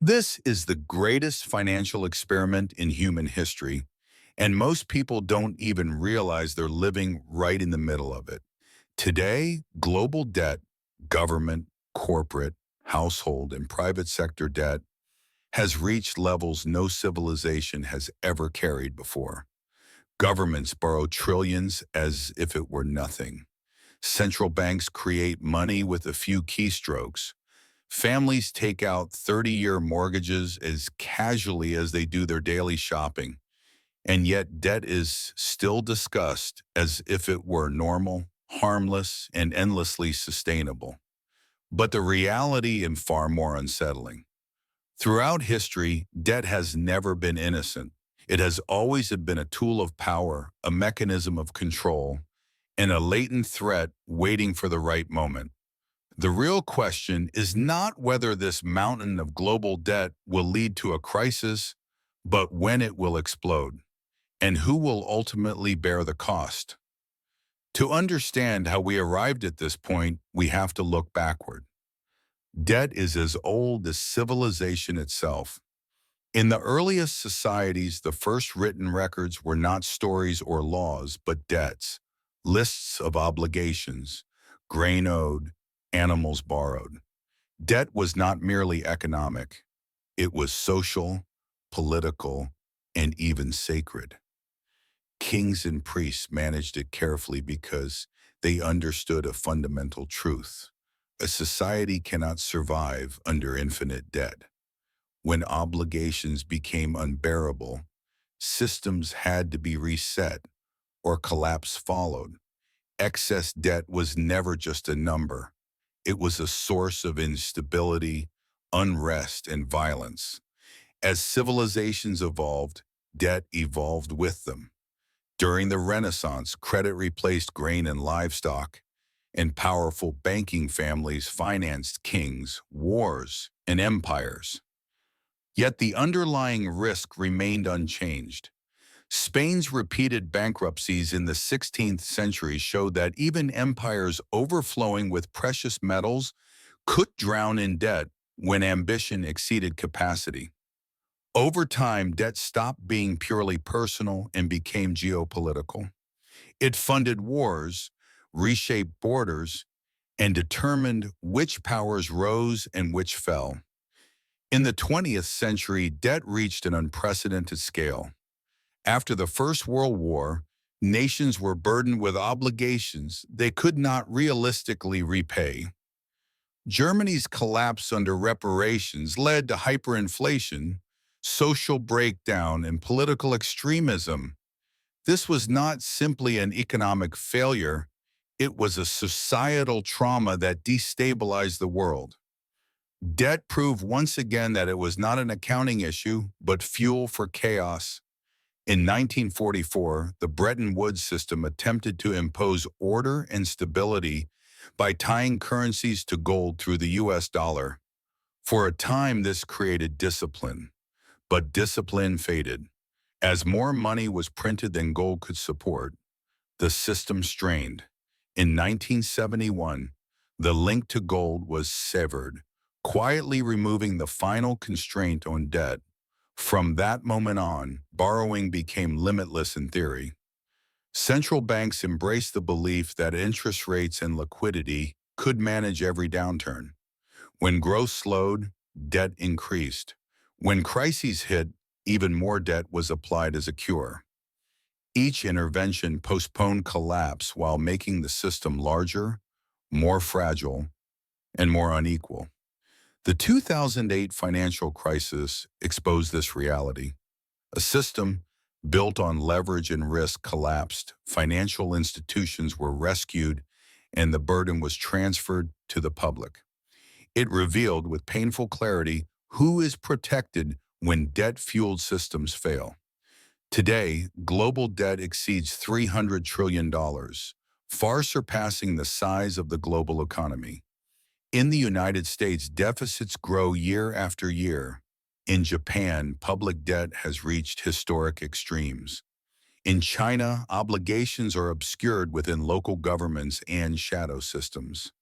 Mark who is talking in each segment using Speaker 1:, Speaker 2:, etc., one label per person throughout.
Speaker 1: This is the greatest financial experiment in human history, and most people don't even realize they're living right in the middle of it. Today, global debt, government, corporate, household, and private sector debt has reached levels no civilization has ever carried before. Governments borrow trillions as if it were nothing. Central banks create money with a few keystrokes. Families take out 30-year mortgages as casually as they do their daily shopping, and yet debt is still discussed as if it were normal, harmless, and endlessly sustainable. But the reality is far more unsettling. Throughout history, debt has never been innocent. It has always been a tool of power, a mechanism of control, and a latent threat waiting for the right moment. The real question is not whether this mountain of global debt will lead to a crisis, but when it will explode, and who will ultimately bear the cost. To understand how we arrived at this point, we have to look backward. Debt is as old as civilization itself. In the earliest societies, the first written records were not stories or laws, but debts, lists of obligations, grain owed, animals borrowed. Debt was not merely economic. It was social, political, and even sacred. Kings and priests managed it carefully because they understood a fundamental truth. A society cannot survive under infinite debt. When obligations became unbearable, systems had to be reset or collapse followed. Excess debt was never just a number. It was a source of instability, unrest, and violence. As civilizations evolved, debt evolved with them. During the Renaissance, credit replaced grain and livestock, and powerful banking families financed kings, wars, and empires. Yet the underlying risk remained unchanged. Spain's repeated bankruptcies in the 16th century showed that even empires overflowing with precious metals could drown in debt when ambition exceeded capacity. Over time, debt stopped being purely personal and became geopolitical. It funded wars, reshaped borders, and determined which powers rose and which fell. In the 20th century, debt reached an unprecedented scale. After the First World War, nations were burdened with obligations they could not realistically repay. Germany's collapse under reparations led to hyperinflation, social breakdown, and political extremism. This was not simply an economic failure, it was a societal trauma that destabilized the world. Debt proved once again that it was not an accounting issue, but fuel for chaos. In 1944, the Bretton Woods system attempted to impose order and stability by tying currencies to gold through the US dollar. For a time, this created discipline, but discipline faded. As more money was printed than gold could support, the system strained. In 1971, the link to gold was severed, quietly removing the final constraint on debt. From that moment on, borrowing became limitless in theory. Central banks embraced the belief that interest rates and liquidity could manage every downturn. When growth slowed, debt increased. When crises hit, even more debt was applied as a cure. Each intervention postponed collapse while making the system larger, more fragile, and more unequal. The 2008 financial crisis exposed this reality. A system built on leverage and risk collapsed, financial institutions were rescued, and the burden was transferred to the public. It revealed with painful clarity who is protected when debt-fueled systems fail. Today, global debt exceeds $300 trillion, far surpassing the size of the global economy. In the United States, deficits grow year after year. In Japan, public debt has reached historic extremes. In China, obligations are obscured within local governments and shadow systems.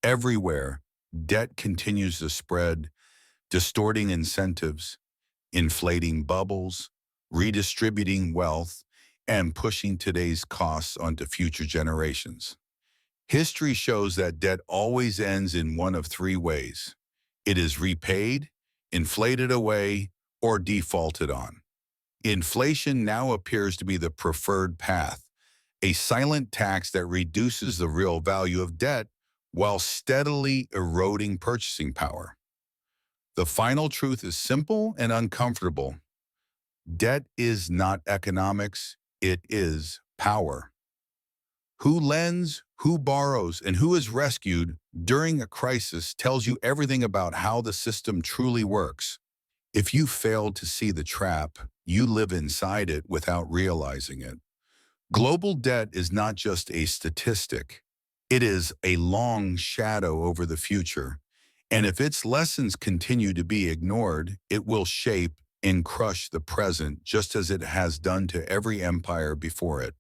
Speaker 1: Everywhere, debt continues to spread distorting incentives, inflating bubbles, redistributing wealth, and pushing today's costs onto future generations. History shows that debt always ends in one of three ways. It is repaid, inflated away, or defaulted on. Inflation now appears to be the preferred path, a silent tax that reduces the real value of debt while steadily eroding purchasing power. The final truth is simple and uncomfortable. Debt is not economics, it is power. Who lends, who borrows, and who is rescued during a crisis tells you everything about how the system truly works. If you fail to see the trap, you live inside it without realizing it. Global debt is not just a statistic. It is a long shadow over the future. And if its lessons continue to be ignored, it will shape and crush the present just as it has done to every empire before it.